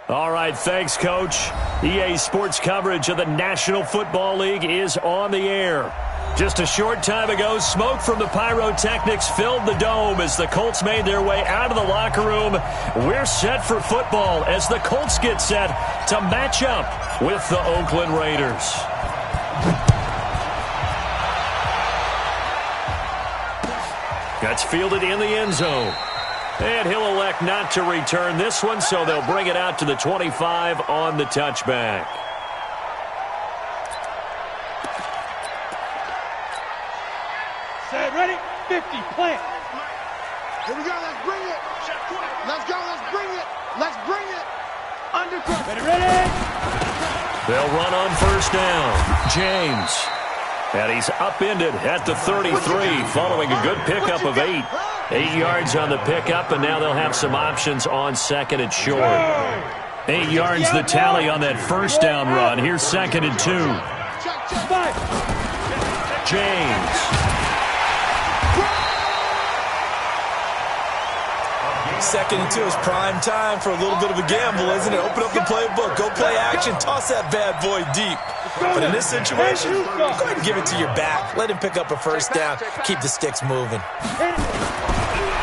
All right, thanks, Coach. EA Sports coverage of the National Football League is on the air. Just a short time ago, smoke from the pyrotechnics filled the dome as the Colts made their way out of the locker room. We're set for football as the Colts get set to match up with the Oakland Raiders. That's fielded in the end zone. And he'll elect not to return this one, so they'll bring it out to the 25 on the touchback. Set, ready, 50, plant. Here we go, let's bring it. Let's go, let's bring it. Let's bring it. Undercut. Ready. They'll run on first down. James. And he's upended at the 33 following a good pickup of 8. 8 yards on the pickup, and now they'll have some options on second and short. 8 yards the tally on that first down run. Here's second and 2. James. Second and 2 is prime time for a little bit of a gamble, isn't it? Open up the playbook, go play action, toss that bad boy deep. But in this situation, go ahead and give it to your back. Let him pick up a first down. Keep the sticks moving.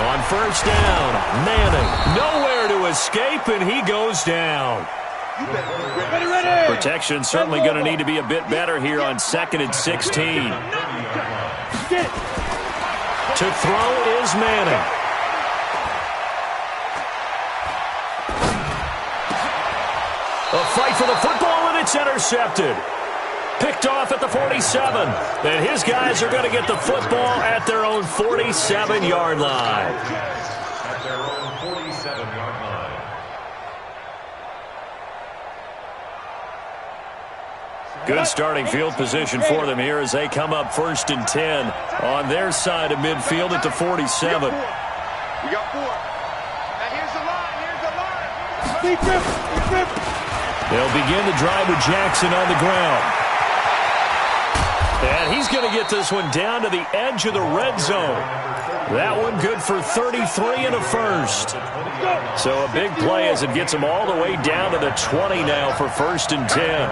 On first down, Manning nowhere to escape, and he goes down. Protection certainly going to need to be a bit better here on second and 16. To throw is Manning. A fight for the football, and it's intercepted. Picked off at the 47. And his guys are going to get the football at their own 47-yard line. At their own 47-yard line. Good starting field position for them here as they come up first and 10 on their side of midfield at the 47. We got 4. Now here's the line. They'll begin the drive with Jackson on the ground. And he's going to get this one down to the edge of the red zone. That one good for 33 and a first. So a big play as it gets him all the way down to the 20 now for first and 10.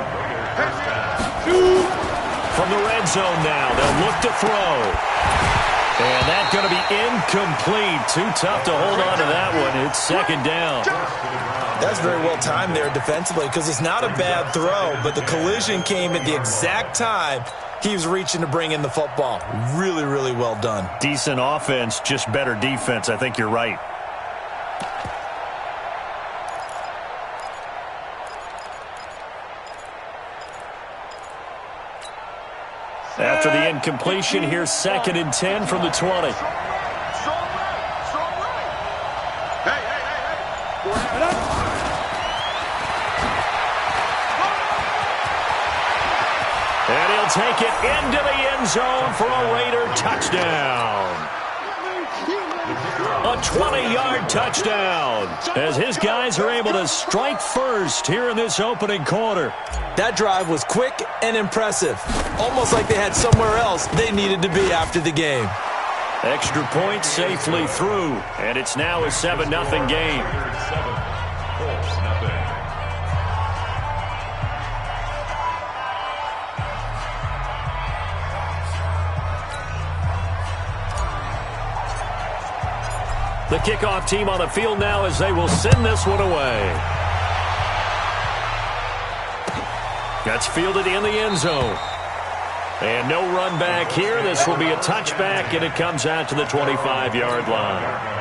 From the red zone now, they'll look to throw. And that's going to be incomplete. Too tough to hold on to that one. It's second down. That's very well timed there defensively because it's not a bad throw, but the collision came at the exact time he was reaching to bring in the football. Really, really well done. Decent offense, just better defense. I think you're right. After the incompletion, here's second and 10 from the 20. Strong right. Strong right. Hey. And he'll take it into the end zone for a Raider touchdown. A 20-yard touchdown as his guys are able to strike first here in this opening quarter. That drive was quick and impressive. Almost like they had somewhere else they needed to be after the game. Extra point safely through, and it's now a 7-0 game. The kickoff team on the field now as they will send this one away. That's fielded in the end zone. And no run back here. This will be a touchback, and it comes out to the 25-yard line.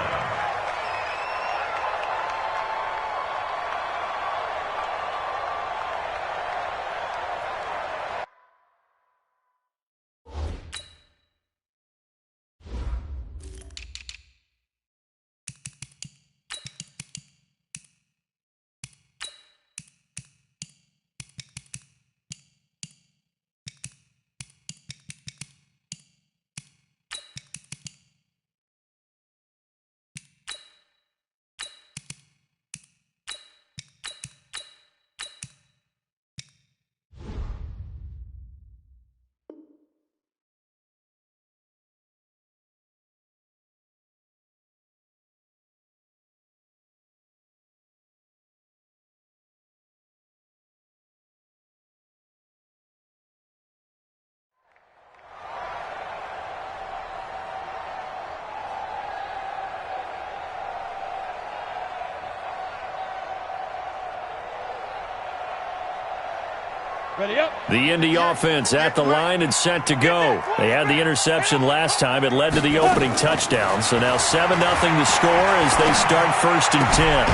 Ready up. The Indy offense at the line and set to go. They had the interception last time. It led to the opening touchdown. So now 7-0 to score as they start 1st and 10.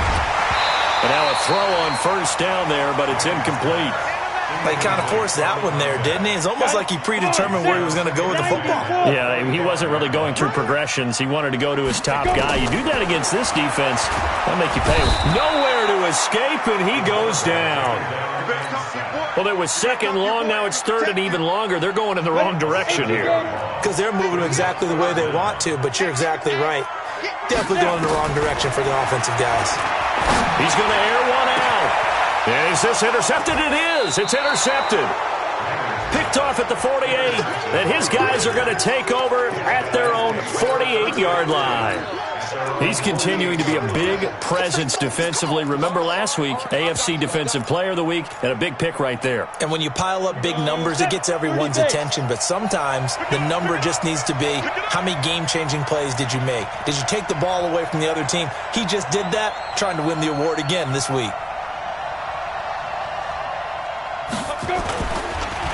And now a throw on first down there, but it's incomplete. They kind of forced that one there, didn't he? It's almost like he predetermined where he was going to go with the football. Yeah, he wasn't really going through progressions. He wanted to go to his top guy. You do that against this defense, that'll make you pay. Nowhere to escape, and he goes down. Well, it was 2nd long. Now it's 3rd and even longer. They're going in the wrong direction here. Because they're moving exactly the way they want to, but you're exactly right. Definitely going in the wrong direction for the offensive guys. He's going to air one out. Is this intercepted? It is. It's intercepted. Picked off at the 48. And his guys are going to take over at their own 48-yard line. He's continuing to be a big presence defensively. Remember last week, AFC Defensive Player of the Week, and a big pick right there. And when you pile up big numbers, it gets everyone's attention. But sometimes the number just needs to be, how many game-changing plays did you make? Did you take the ball away from the other team? He just did that, trying to win the award again this week.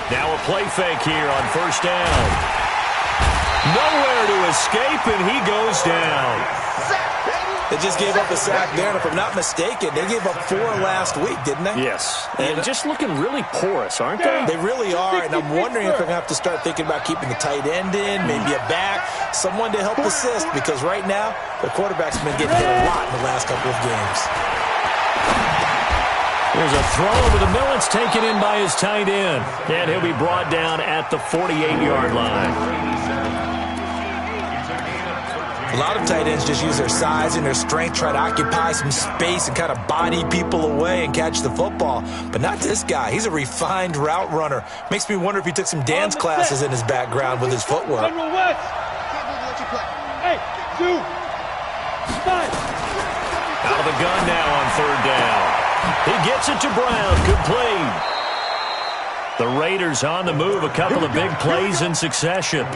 Now a play fake here on first down. Nowhere to escape, and he goes down. They just gave up a sack there, and if I'm not mistaken, they gave up 4 last week, didn't they? Yes, and just looking really porous, aren't they? They really are, and I'm wondering if they're going to have to start thinking about keeping the tight end in, maybe a back, someone to help assist, because right now, the quarterback's been getting hit a lot in the last couple of games. There's a throw over the middle. It's taken in by his tight end. And he'll be brought down at the 48-yard line. A lot of tight ends just use their size and their strength, try to occupy some space and kind of body people away and catch the football. But not this guy. He's a refined route runner. Makes me wonder if he took some dance classes in his background with his footwork. Hey, 2, 5. Out of the gun now on 3rd down. He gets it to Brown. Complete. The Raiders on the move. A couple of big plays in succession.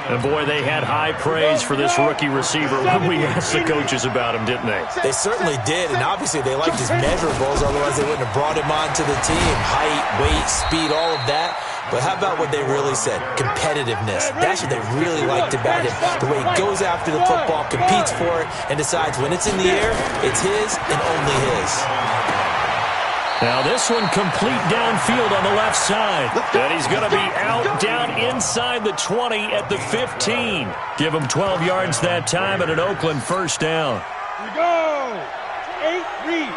And, boy, they had high praise for this rookie receiver when we asked the coaches about him, didn't they? They certainly did, and obviously they liked his measurables. Otherwise, they wouldn't have brought him onto the team. Height, weight, speed, all of that. But how about what they really said? Competitiveness. That's what they really liked about him. The way he goes after the football, competes for it, and decides when it's in the air, it's his and only his. Now this one complete downfield on the left side. And he's going to be out down inside the 20 at the 15. Give him 12 yards that time at an Oakland first down. Here we go. 8 read.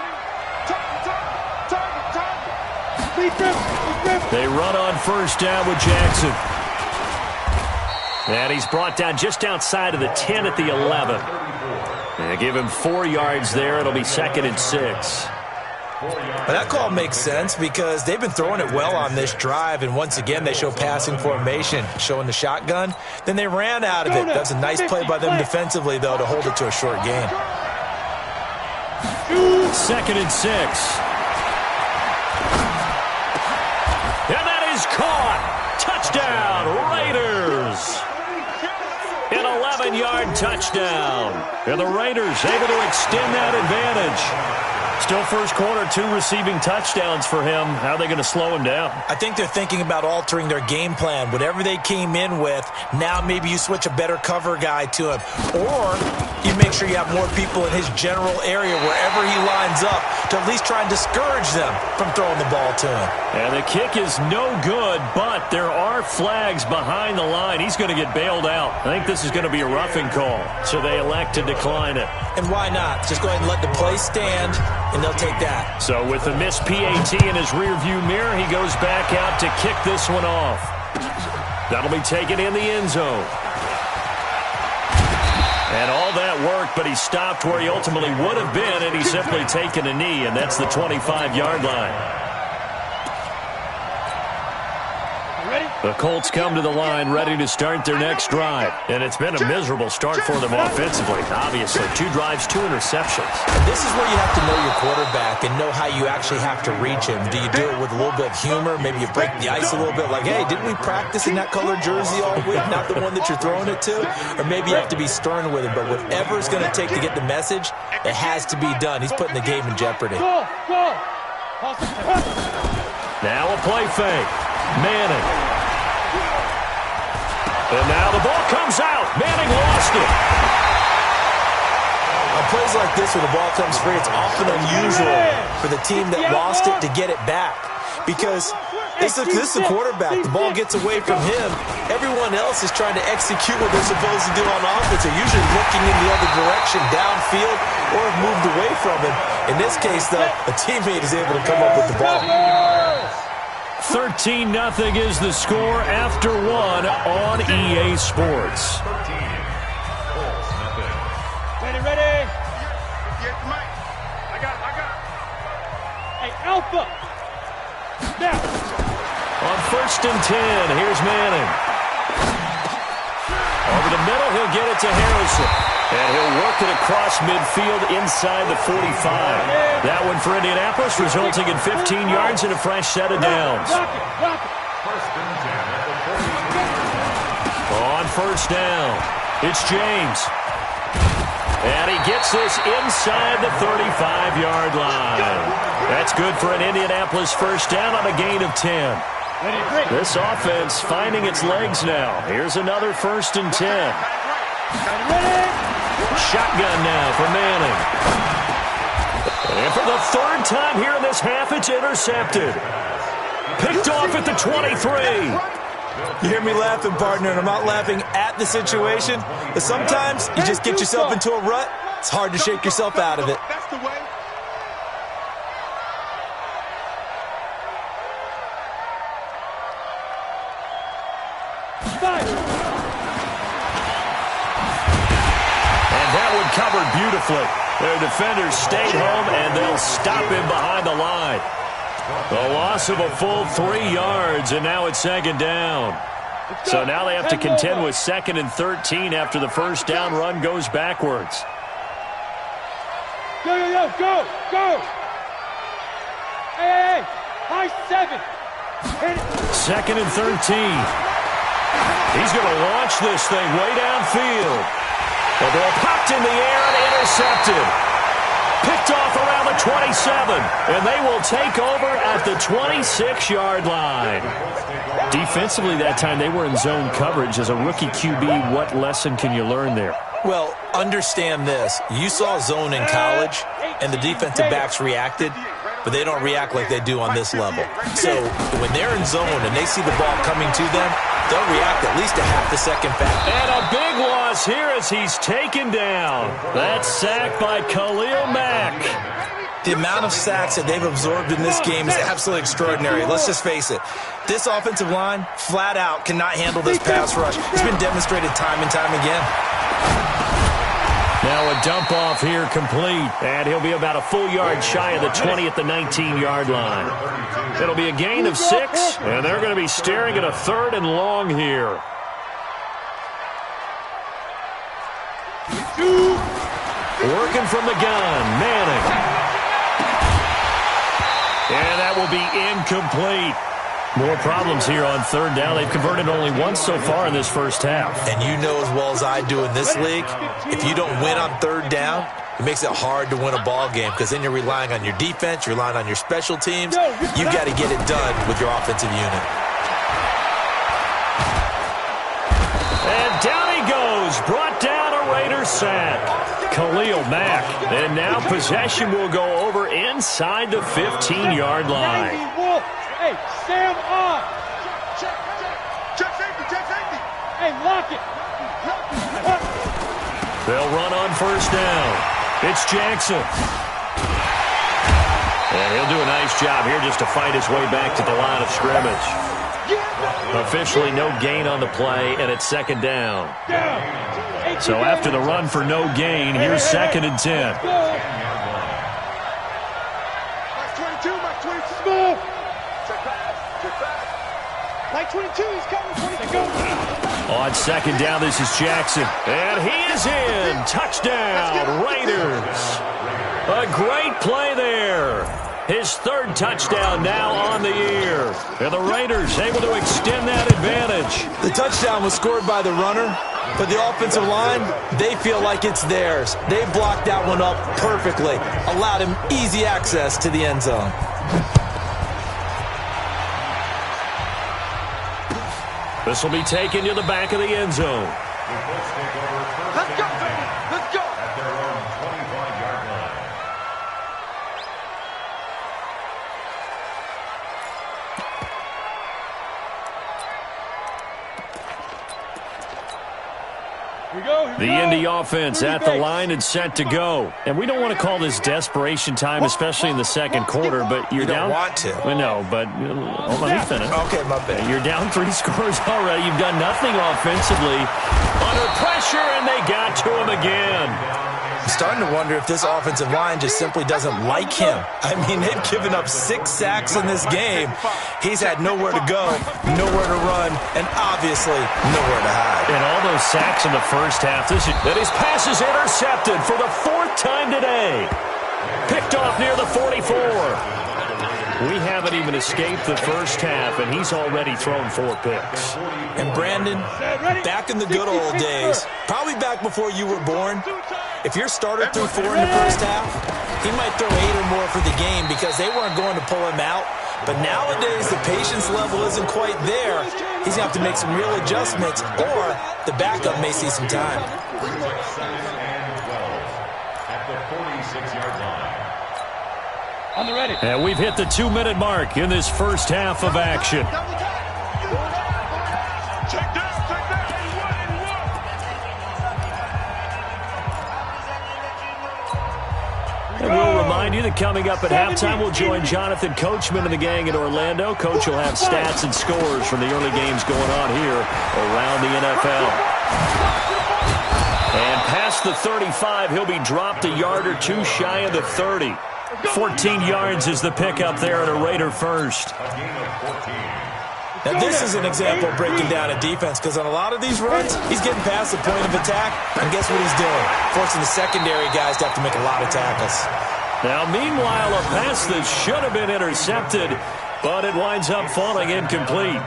They run on first down with Jackson. And he's brought down just outside of the 10 at the 11. And they give him 4 yards there. It'll be 2nd and 6. But that call makes sense because they've been throwing it well on this drive, and once again they show passing formation, showing the shotgun. Then they ran out of it. That's a nice play by them defensively, though, to hold it to a short game. 2nd and 6. And that is caught. Touchdown, Raiders. An 11-yard touchdown. And the Raiders able to extend that advantage. Still first quarter, 2 receiving touchdowns for him. How are they going to slow him down? I think they're thinking about altering their game plan. Whatever they came in with, now maybe you switch a better cover guy to him. Or you make sure you have more people in his general area wherever he lines up to at least try and discourage them from throwing the ball to him. And the kick is no good, but there are flags behind the line. He's going to get bailed out. I think this is going to be a roughing call, so they elect to decline it. And why not? Just go ahead and let the play stand, and they'll take that. So with the missed PAT in his rearview mirror, he goes back out to kick this one off. That'll be taken in the end zone. And all that worked, but he stopped where he ultimately would have been, and he's simply taken a knee, and that's the 25-yard line. The Colts come to the line ready to start their next drive. And it's been a miserable start for them offensively. Obviously, 2 drives, 2 interceptions. This is where you have to know your quarterback and know how you actually have to reach him. Do you do it with a little bit of humor? Maybe you break the ice a little bit like, hey, didn't we practice in that colored jersey all week? Not the one that you're throwing it to? Or maybe you have to be stern with him. But whatever it's going to take to get the message, it has to be done. He's putting the game in jeopardy. Go, go. Now a play fake. Manning. And now the ball comes out. Manning lost it. On plays like this where the ball comes free, it's often unusual for the team that lost it to get it back. Because this is the quarterback. The ball gets away from him. Everyone else is trying to execute what they're supposed to do on offense. They're usually looking in the other direction, downfield, or have moved away from him. In this case, though, a teammate is able to come up with the ball. 13-0 is the score after one on EA Sports. Ready. I got it. Hey, Alpha. Now. On 1st and 10, here's Manning. Over the middle, he'll get it to Harrison. And he'll work it across midfield inside the 45. That one for Indianapolis, resulting in 15 yards and a fresh set of downs. Rock it. First and 10 at the 40. On 1st down, it's James. And he gets this inside the 35-yard line. That's good for an Indianapolis first down on a gain of 10. This offense finding its legs now. Here's another 1st and 10. Shotgun now for Manning. And for the 3rd time here in this half, it's intercepted. Picked off at the 23. You hear me laughing, partner, and I'm not laughing at the situation. But sometimes you just get yourself into a rut. It's hard to shake yourself out of it. That's the way. And that one covered beautifully. Their defenders stayed home, and they'll stop him behind the line. The loss of a full 3 yards, and now it's 2nd down. So now they have to contend with 2nd and 13 after the first down run goes backwards. Go. Hey. High 7. 2nd and 13. He's going to launch this thing way downfield. The ball popped in the air and intercepted. Picked off around the 27, and they will take over at the 26-yard line. Defensively that time, they were in zone coverage. As a rookie QB, what lesson can you learn there? Well, understand this. You saw zone in college, and the defensive backs reacted, but they don't react like they do on this level. So when they're in zone and they see the ball coming to them, they'll react at least a half a second fast. And a big loss here as he's taken down. That sack by Khalil Mack. The amount of sacks that they've absorbed in this game is absolutely extraordinary. Let's just face it. This offensive line, flat out, cannot handle this pass rush. It's been demonstrated time and time again. Now a dump off here complete, and he'll be about a full yard shy of the 20 at the 19-yard line. It'll be a gain of 6, and they're going to be staring at a 3rd and long here. Working from the gun, Manning. And that will be incomplete. More problems here on 3rd down. They've converted only once so far in this first half. And you know as well as I do in this league, if you don't win on 3rd down, it makes it hard to win a ball game because then you're relying on your defense, you're relying on your special teams. You've got to get it done with your offensive unit. And down he goes. Brought down a Raider sack. Khalil Mack. And now possession will go over inside the 15-yard line. Hey, Sam on. Check safety. Hey, lock it. They'll run on 1st down. It's Jackson. And he'll do a nice job here just to fight his way back to the line of scrimmage. Officially no gain on the play, and it's 2nd down. So after the run for no gain, here's 2nd and 10. Mike 22. Mike 22, he's coming. 22. On 2nd down, this is Jackson. And he is in. Touchdown, Raiders. A great play there. His 3rd touchdown now on the year. And the Raiders able to extend that advantage. The touchdown was scored by the runner, but the offensive line, they feel like it's theirs. They blocked that one up perfectly, allowed him easy access to the end zone. This will be taken to the back of the end zone. Let's go, baby. Let's go. At their own 25-yard line. The Indy offense at the line and set to go. And we don't want to call this desperation time, especially in the second quarter, but you're down. You don't want to. Well, no, but let me finish. Okay, my bad. You're down 3 scores already. You've done nothing offensively. Under pressure, and they got to him again. I'm starting to wonder if this offensive line just simply doesn't like him. I mean, they've given up 6 sacks in this game. He's had nowhere to go, nowhere to run, and obviously nowhere to hide. And all those sacks in the first half. That his pass is intercepted for the 4th time today. Picked off near the 44. We haven't even escaped the first half, and he's already thrown 4 picks. And Brandon, back in the good old days, probably back before you were born, if your starter threw 4 in the first half, he might throw 8 or more for the game because they weren't going to pull him out. But nowadays, the patience level isn't quite there. He's going to have to make some real adjustments, or the backup may see some time. At the 46-yard line. On the ready. And we've hit the 2-minute mark in this first half of action. And we'll remind you that coming up at halftime, we'll join Jonathan Coachman and the gang in Orlando. Coach will have stats and scores from the early games going on here around the NFL. And past the 35, he'll be dropped a yard or 2 shy of the 30. 14 yards is the pickup there at a Raider first. Now, this is an example of breaking down a defense because on a lot of these runs, he's getting past the point of attack, and guess what he's doing? Forcing the secondary guys to have to make a lot of tackles. Now, meanwhile, a pass that should have been intercepted, but it winds up falling incomplete.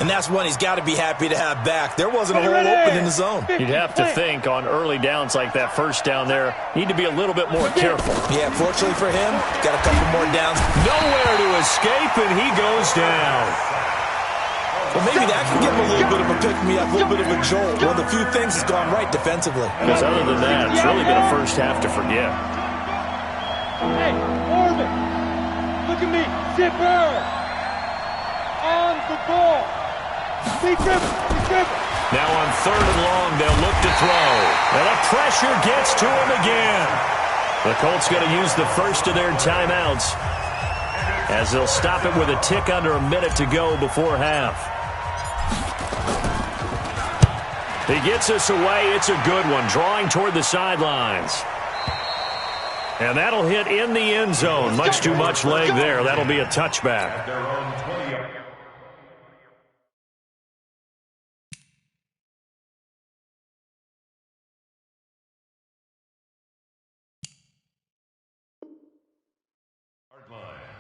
And that's one he's got to be happy to have back. There wasn't a hole open in the zone. You'd have to think on early downs like that first down there, need to be a little bit more careful. Yeah, fortunately for him, got a couple more downs. Nowhere to escape, and he goes down. Well, maybe that can give him a little bit of a pick-me-up, a little bit of a jolt. One of the few things that's gone right defensively. Because other than that, it's really been a first half to forget. Hey, Orban, look at me, zipper, on the ball. Be dribble. Now on 3rd and long, they'll look to throw. And the pressure gets to him again. The Colts going to use the first of their timeouts as they'll stop it with a tick under a minute to go before half. He gets us away. It's a good one, drawing toward the sidelines. And that'll hit in the end zone. Much too much leg there. That'll be a touchback. At their own 20-yard. line.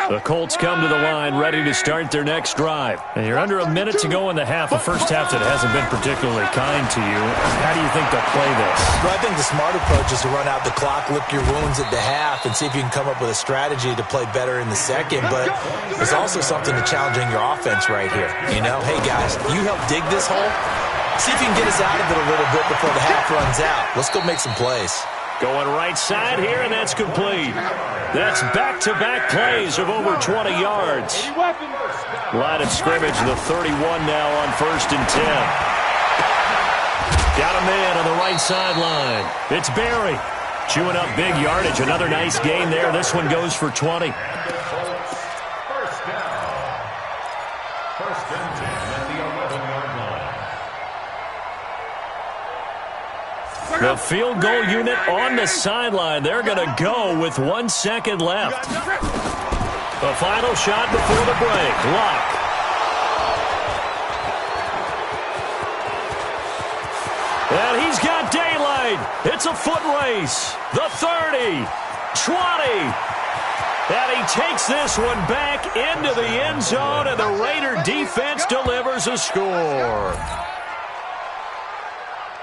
The Colts come to the line ready to start their next drive. And you're under a minute to go in the half, a first half that hasn't been particularly kind to you. How do you think they'll play this? Well, I think the smart approach is to run out the clock, lick your wounds at the half, and see if you can come up with a strategy to play better in the second. But there's also something to challenging your offense right here. You know, hey, guys, you help dig this hole. See if you can get us out of it a little bit before the half runs out. Let's go make some plays. Going right side here, and that's complete. That's back-to-back plays of over 20 yards. Line of scrimmage, the 31 now on 1st and 10. Got a man on the right sideline. It's Barry. Chewing up big yardage. Another nice gain there. This one goes for 20. First down. 1st and 10 at the 11-yard line. The field goal unit on the sideline. They're going to go with 1 second left. The final shot before the break. Luck. And he's got daylight. It's a foot race. The 30, 20. And he takes this one back into the end zone, and the Raider defense delivers There's a score.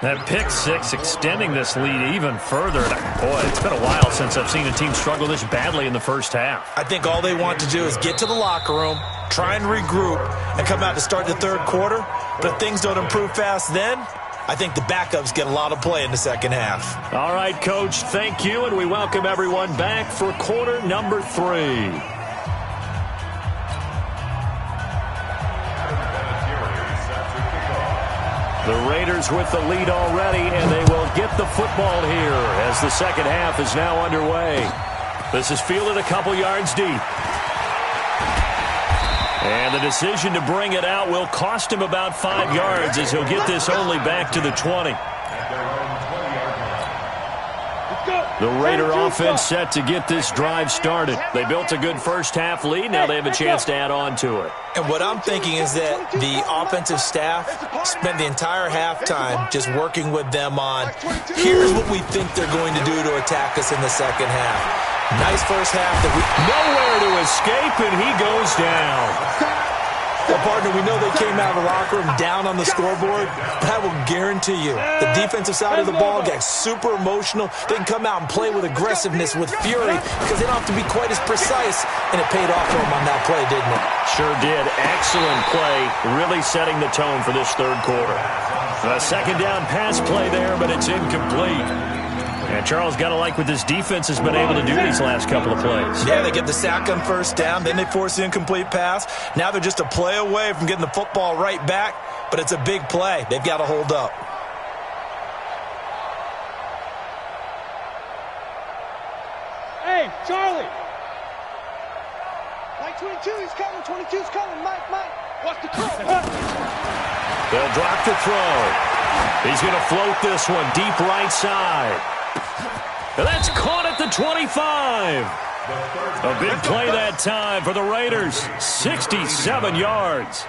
That pick six extending this lead even further. Boy, it's been a while since I've seen a team struggle this badly in the first half. I think all they want to do is get to the locker room, try and regroup, and come out to start the third quarter. But if things don't improve fast then, I think the backups get a lot of play in the second half. All right, Coach, thank you, and we welcome everyone back for quarter number 3. The Raiders with the lead already, and they will get the football here as the second half is now underway. This is fielded a couple yards deep. And the decision to bring it out will cost him about 5 yards as he'll get this only back to the 20. The Raider offense set to get this drive started. They built a good first-half lead. Now they have a chance to add on to it. And what I'm thinking is that the offensive staff spent the entire halftime just working with them on, here's what we think they're going to do to attack us in the second half. Nice first half. Nowhere to escape, and he goes down. Well, partner, we know they came out of the locker room down on the scoreboard, but I will guarantee you the defensive side of the ball got super emotional. They can come out and play with aggressiveness, with fury, because they don't have to be quite as precise, and it paid off for them on that play, didn't it? Sure did. Excellent play, really setting the tone for this third quarter. A second down pass play there, but it's incomplete. And Charles, got to like what this defense has been able to do these last couple of plays. Yeah, they get the sack on first down, then they force the incomplete pass. Now they're just a play away from getting the football right back, but it's a big play. They've got to hold up. Hey, Charlie! Mike 22, he's coming. 22's coming. Mike. Watch the throw. They'll drop the throw. He's going to float this one deep right side. And that's caught at the 25. A big play that time for the Raiders. 67 yards.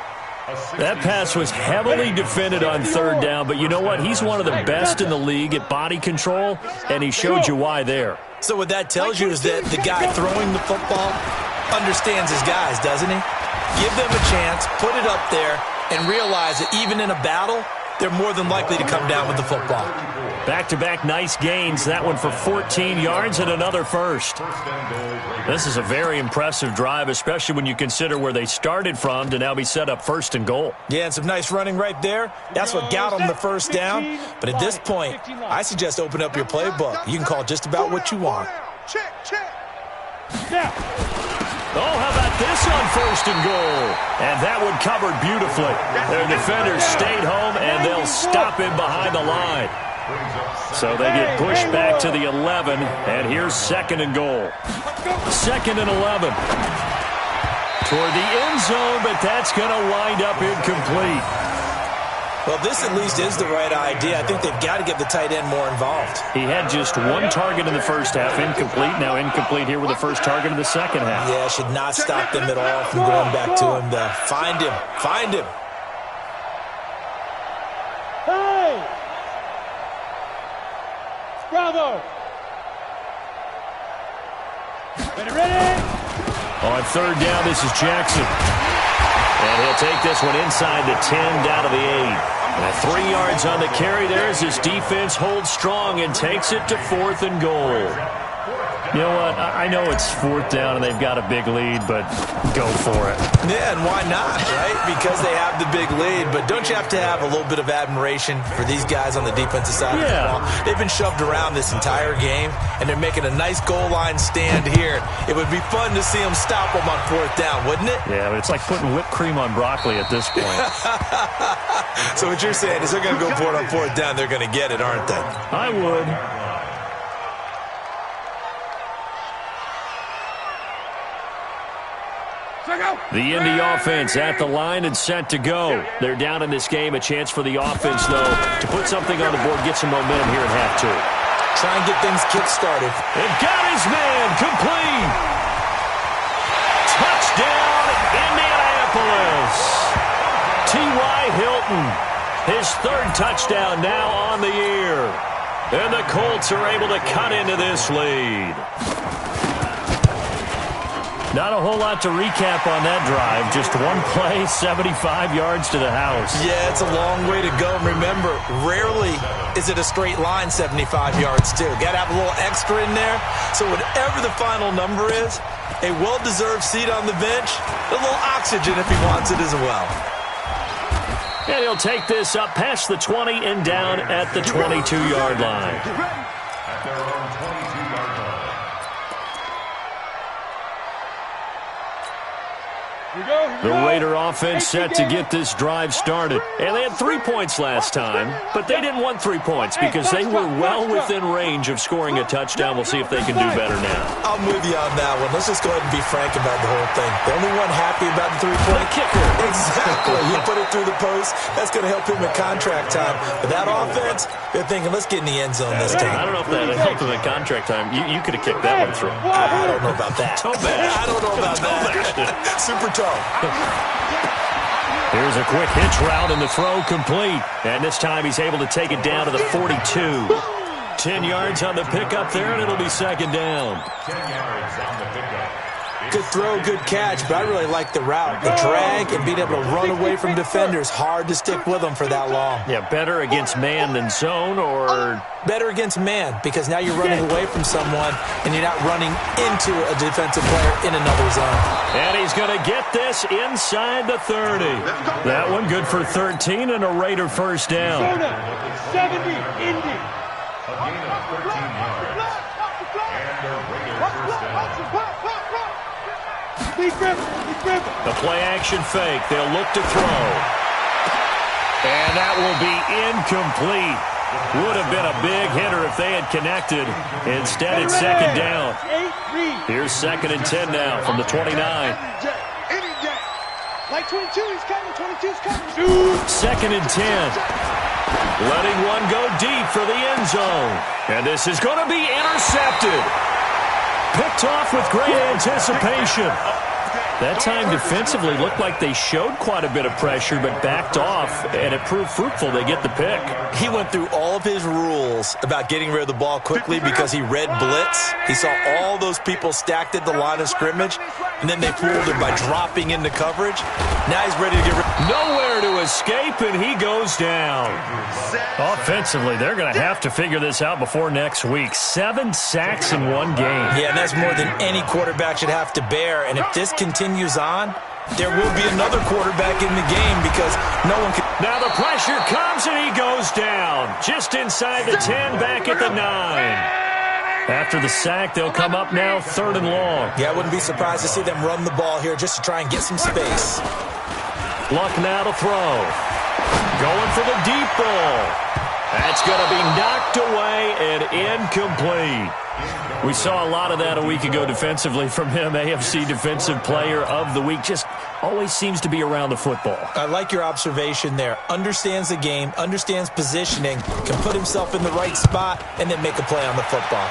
That pass was heavily defended on third down, but you know what? He's one of the best in the league at body control, and he showed you why there. So what that tells you is that the guy throwing the football understands his guys, doesn't he? Give them a chance, put it up there, and realize that even in a battle, they're more than likely to come down with the football. Back-to-back nice gains. That one for 14 yards and another first. This is a very impressive drive, especially when you consider where they started from to now be set up first and goal. Yeah, and some nice running right there. That's what got them the first down. But at this point, I suggest open up your playbook. You can call just about what you want. Check. Now. Oh, how about this on first and goal? And that one covered beautifully. Their defenders stayed home, and they'll stop him behind the line. So they get pushed back to the 11, and here's second and goal. Second and 11. Toward the end zone, but that's going to wind up incomplete. Well, this at least is the right idea. I think they've got to get the tight end more involved. He had just one target in the first half, incomplete. Now incomplete here with the first target in the second half. Yeah, should not stop them at all from going back to him. Find him. Hey! Bravo! Ready? On third down, this is Jackson. And he'll take this one inside the 10, down to the 8. And 3 yards on the carry there as his defense holds strong and takes it to fourth and goal. You know what? I know it's fourth down and they've got a big lead, but go for it. Yeah, and why not, right? Because they have the big lead. But don't you have to have a little bit of admiration for these guys on the defensive side of the ball? They've been shoved around this entire game, and they're making a nice goal line stand here. It would be fun to see them stop them on fourth down, wouldn't it? Yeah, but it's like putting whipped cream on broccoli at this point. So what you're saying is they're going to go for it on fourth down. They're going to get it, aren't they? I would. The Indy offense at the line and set to go. They're down in this game. A chance for the offense, though, to put something on the board, get some momentum here at half two. Try and get things kick-started. And got his man complete. Touchdown, Indianapolis. T.Y. Hilton, his third touchdown now on the year. And the Colts are able to cut into this lead. Not a whole lot to recap on that drive. Just one play, 75 yards to the house. Yeah, it's a long way to go. And remember, rarely is it a straight line 75 yards, too. Got to have a little extra in there. So whatever the final number is, a well-deserved seat on the bench, a little oxygen if he wants it as well. And he'll take this up past the 20 and down at the 22-yard line. At their own 22-yard line. The Raider offense set to get this drive started. And they had 3 points last time, but they didn't want 3 points because they were well within range of scoring a touchdown. We'll see if they can do better now. I'm with you on that one. Let's just go ahead and be frank about the whole thing. The only one happy about the three-point kicker. Exactly. He put it through the post. That's going to help him in contract time. But that offense, they're thinking, let's get in the end zone this time. I don't know if that helped him in contract time. You could have kicked that one through. I don't know about that. Toe bash. I don't know about that. Super toe. Here's a quick hitch route and the throw complete. And this time he's able to take it down to the 42. 10 yards on the pickup there, and it'll be second down. 10 yards on the pickup. Good throw, good catch, but I really like the route. The drag and being able to run away from defenders. Hard to stick with them for that long. Yeah, better against man than zone, or better against man, because now you're running away from someone and you're not running into a defensive player in another zone. And he's going to get this inside the 30. That one good for 13 and a Raider first down. 70, Indy. A gain of 13 yards. And a Raider first down. The play-action fake. They'll look to throw. And that will be incomplete. Would have been a big hitter if they had connected. Instead, it's second down. Here's second and 10 now from the 29. Like 22, he's coming. 22's coming. Second and 10. Letting one go deep for the end zone. And this is going to be intercepted. Picked off with great anticipation. That time defensively looked like they showed quite a bit of pressure but backed off, and it proved fruitful. They get the pick. He went through all of his rules about getting rid of the ball quickly because he read blitz. He saw all those people stacked at the line of scrimmage, and then they fooled him by dropping into coverage. Now he's ready to get rid. Nowhere to escape, and he goes down. Offensively, they're going to have to figure this out before next week. 7 sacks in one game. Yeah, and that's more than any quarterback should have to bear. And if this continues on, there will be another quarterback in the game because no one can. Now the pressure comes, and he goes down. Just inside the 10, back at the 9. After the sack, they'll come up now 3rd and long. Yeah, I wouldn't be surprised to see them run the ball here just to try and get some space. Luck now to throw. Going for the deep ball. That's going to be knocked away and incomplete. We saw a lot of that a week ago defensively from him. AFC Defensive Player of the Week. Just always seems to be around the football. I like your observation there. Understands the game, understands positioning, can put himself in the right spot, and then make a play on the football.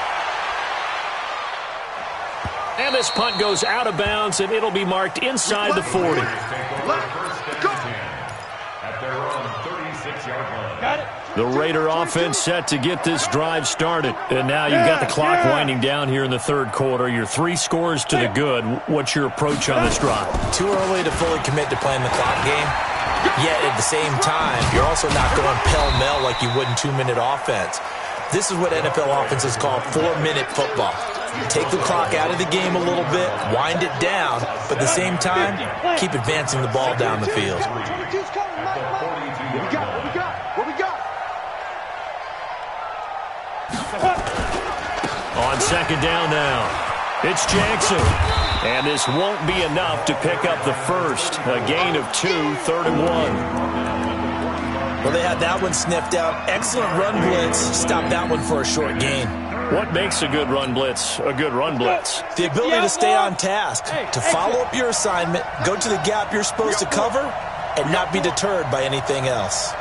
And this punt goes out of bounds, and it'll be marked inside the 40. At their own 36-yard line. Got it. The Raider offense set to get this drive started. And now you've got the clock winding down here in the 3rd quarter. Your 3 scores to the good. What's your approach on this drive? Too early to fully commit to playing the clock game. Yet at the same time, you're also not going pell-mell like you would in 2-minute offense. This is what NFL offenses call 4-minute football. Take the clock out of the game a little bit, wind it down, but at the same time, keep advancing the ball down the field. 22's coming, Mike. What we got? What we got? What we got? On second down now, it's Jackson. And this won't be enough to pick up the first. A gain of 2, 3rd and 1. Well, they had that one sniffed out. Excellent run blitz. Stop that one for a short gain. What makes a good run blitz a good run blitz? The ability to stay on task, to follow up your assignment, go to the gap you're supposed to cover, and not be deterred by anything else.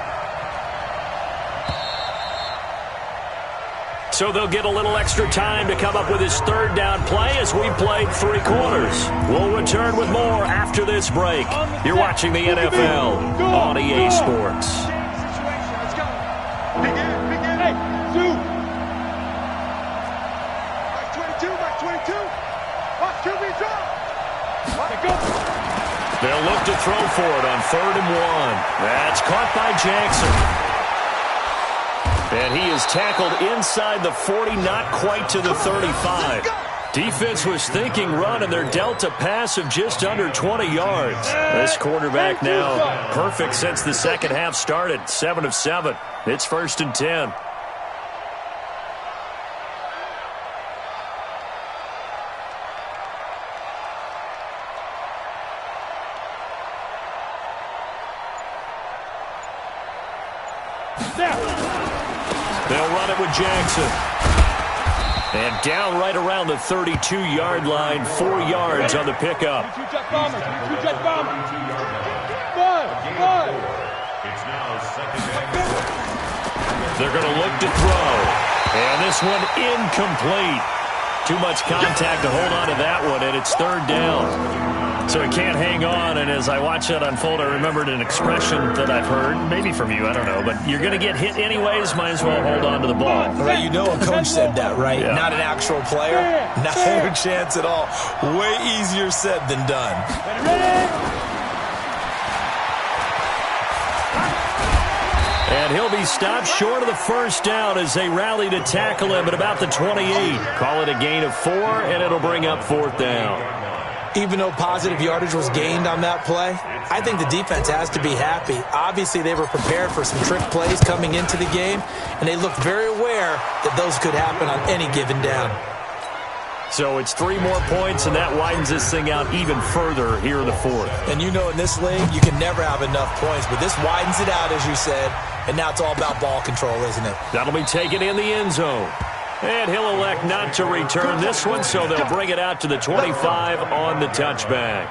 So they'll get a little extra time to come up with his 3rd down play as we played 3 quarters. We'll return with more after this break. You're watching the NFL on EA Sports. Let's go. Big in. Hey, Zoo. Mike 22, Mike 22. Watch QB drop. They'll look to throw for it on 3rd and 1. That's caught by Jackson. And he is tackled inside the 40, not quite to the 35. Defense was thinking run, and they're dealt a pass of just under 20 yards. This quarterback now perfect since the second half started, 7 of 7. It's 1st and 10. They'll run it with Jackson. And down right around the 32-yard line, 4 yards on the pickup. It's now 2nd and 4. They're going to look to throw. And this one incomplete. Too much contact to hold on to that one, and it's 3rd down. So he can't hang on, and as I watch that unfold, I remembered an expression that I've heard, maybe from you, I don't know, but you're going to get hit anyways, might as well hold on to the ball. Right, you know a coach said that, right? Yeah. Not an actual player. Not a chance at all. Way easier said than done. And he'll be stopped short of the 1st down as they rally to tackle him at about the 28. Call it a gain of 4, and it'll bring up 4th down. Even though positive yardage was gained on that play, I think the defense has to be happy. Obviously, they were prepared for some trick plays coming into the game, and they looked very aware that those could happen on any given down. So it's 3 more points, and that widens this thing out even further here in the 4th. And you know in this league, you can never have enough points, but this widens it out, as you said, and now it's all about ball control, isn't it? That'll be taken in the end zone. And he'll elect not to return this one, so they'll bring it out to the 25 on the touchback.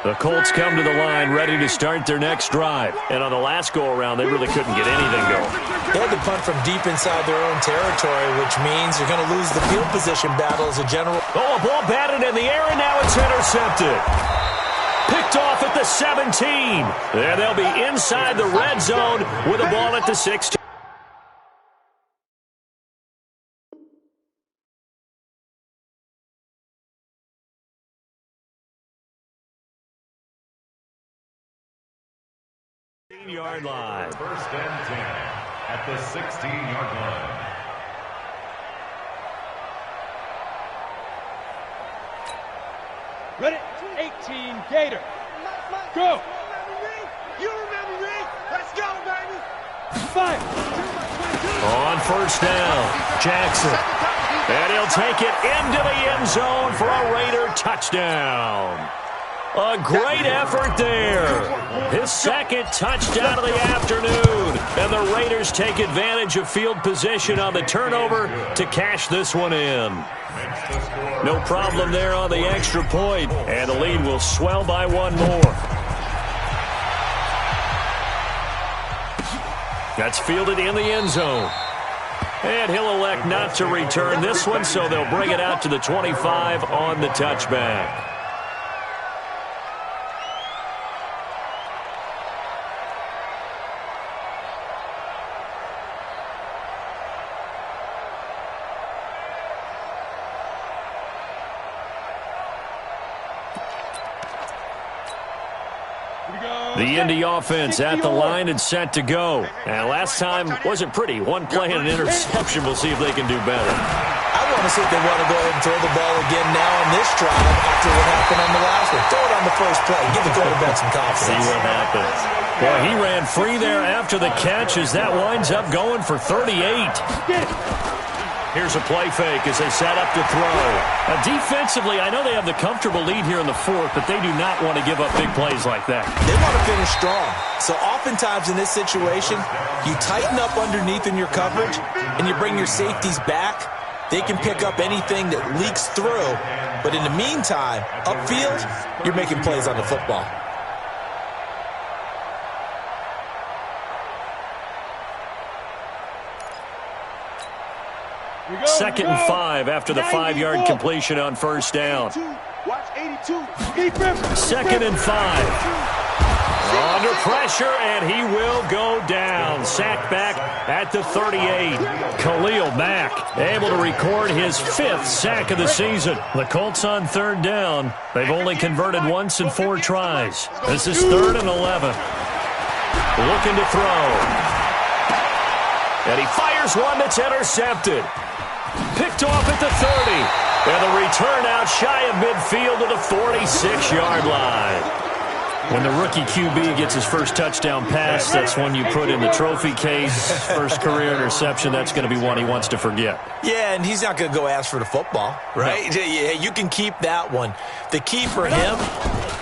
The Colts come to the line ready to start their next drive. And on the last go-around, they really couldn't get anything going. They had to punt from deep inside their own territory, which means you're going to lose the field position battle as a general. Oh, a ball batted in the air, and now it's intercepted. Picked off at the 17. And they'll be inside the red zone with a ball at the 16. Yard line. 1st and 10 at the 16-yard line. Ready? 18, Gator. Go. You remember me? Let's go, baby. 5. On 1st down, Jackson. And he'll take it into the end zone for a Raider touchdown. A great effort there. His 2nd touchdown of the afternoon. And the Raiders take advantage of field position on the turnover to cash this one in. No problem there on the extra point. And the lead will swell by 1 more. That's fielded in the end zone. And he'll elect not to return this one, so they'll bring it out to the 25 on the touchback. The Indy offense at the line and set to go. And last time wasn't pretty. 1 play and an interception. We'll see if they can do better. I want to see if they want to go ahead and throw the ball again now on this drive after what happened on the last one. Throw it on the first play. Give the quarterback some confidence. See what happens. Well, he ran free there after the catch as that winds up going for 38. Here's a play fake as they set up to throw. Defensively, I know they have the comfortable lead here in the 4th, but they do not want to give up big plays like that. They want to finish strong. So oftentimes in this situation, you tighten up underneath in your coverage, and you bring your safeties back. They can pick up anything that leaks through. But in the meantime, upfield, you're making plays on the football. Second and 5 after the 5-yard completion on 1st down. Watch 82. 2nd and 5. Under pressure, and he will go down. Sacked back at the 38. Khalil Mack able to record his 5th sack of the season. The Colts on 3rd down. They've only converted once in 4 tries. This is 3rd and 11. Looking to throw. And he fires one that's intercepted. Picked off at the 30. And the return out shy of midfield to the 46-yard line. When the rookie QB gets his first touchdown pass, that's one you put in the trophy case. First career interception, that's going to be one he wants to forget. Yeah, and he's not going to go ask for the football, right? No. Yeah, you can keep that one. The key for him,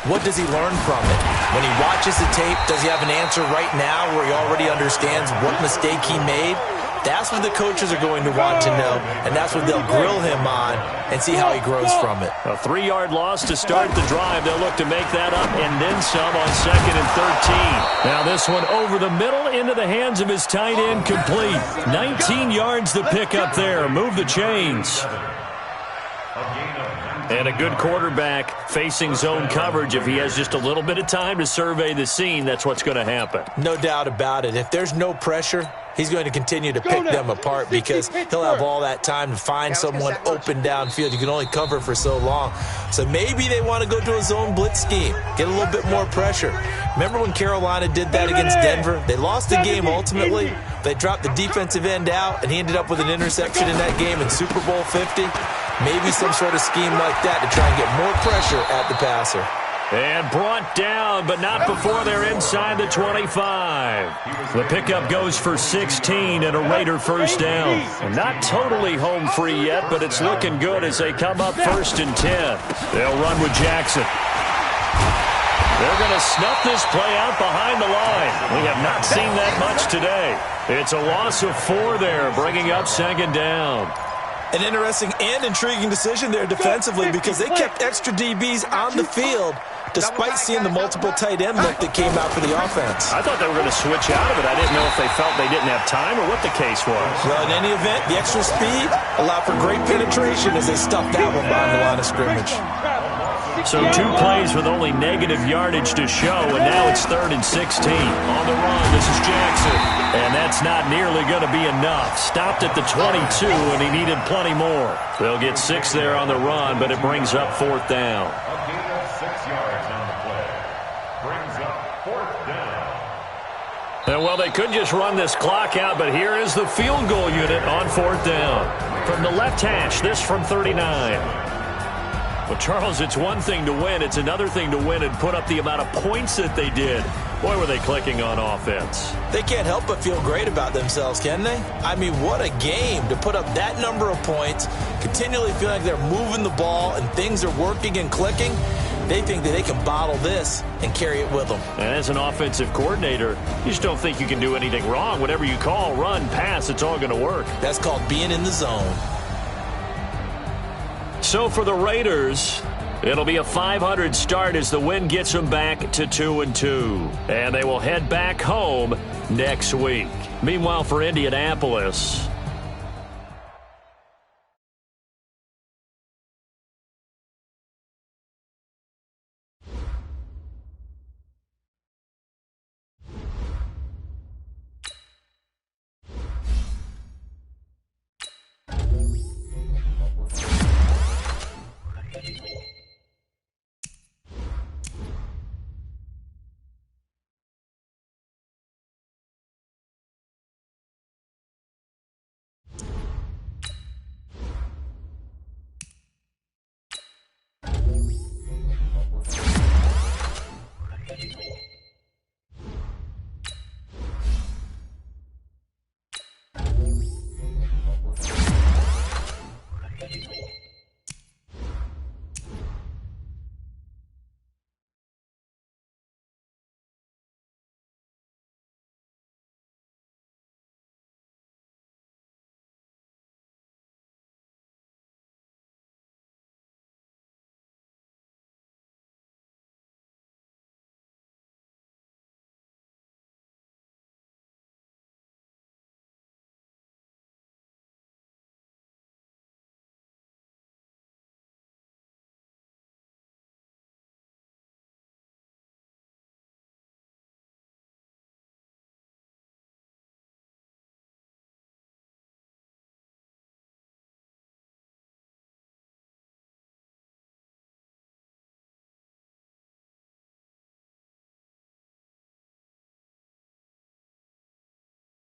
what does he learn from it? When he watches the tape, does he have an answer right now where he already understands what mistake he made? That's what the coaches are going to want to know, and that's what they'll grill him on and see how he grows from it. A 3-yard loss to start the drive. They'll look to make that up and then some on 2nd and 13. Now this one over the middle into the hands of his tight end, complete. 19 yards to pick up there. Move the chains. And a good quarterback facing zone coverage. If he has just a little bit of time to survey the scene, that's what's going to happen. No doubt about it. If there's no pressure, he's going to continue to pick them apart because he'll have all that time to find someone open downfield. You can only cover for so long. So maybe they want to go to a zone blitz scheme, get a little bit more pressure. Remember when Carolina did that against Denver? They lost the game ultimately. They dropped the defensive end out, and he ended up with an interception in that game in Super Bowl 50. Maybe some sort of scheme like that to try and get more pressure at the passer. And brought down, but not before they're inside the 25. The pickup goes for 16 and a Raider first down. Not totally home free yet, but it's looking good as they come up 1st and 10. They'll run with Jackson. They're going to snuff this play out behind the line. We have not seen that much today. It's a loss of 4 there, bringing up 2nd down. An interesting and intriguing decision there defensively because they kept extra DBs on the field despite seeing the multiple tight end look that came out for the offense. I thought they were going to switch out of it. I didn't know if they felt they didn't have time or what the case was. Well, in any event, the extra speed allowed for great penetration as they stuffed that one behind the line of scrimmage. So 2 plays with only negative yardage to show, and now it's 3rd and 16. On the run, this is Jackson. And that's not nearly going to be enough. Stopped at the 22, and he needed plenty more. They'll get 6 there on the run, but it brings up 4th down. A gain of 6 yards on the play. Brings up 4th down. And well, they could just run this clock out, but here is the field goal unit on 4th down. From the left hash, this from 39. Well, Charles, it's one thing to win. It's another thing to win and put up the amount of points that they did. Boy, were they clicking on offense. They can't help but feel great about themselves, can they? I mean, what a game to put up that number of points, continually feel like they're moving the ball and things are working and clicking. They think that they can bottle this and carry it with them. And as an offensive coordinator, you just don't think you can do anything wrong. Whatever you call, run, pass, it's all going to work. That's called being in the zone. So for the Raiders, it'll be a 500 start as the win gets them back to 2-2. And they will head back home next week. Meanwhile, for Indianapolis,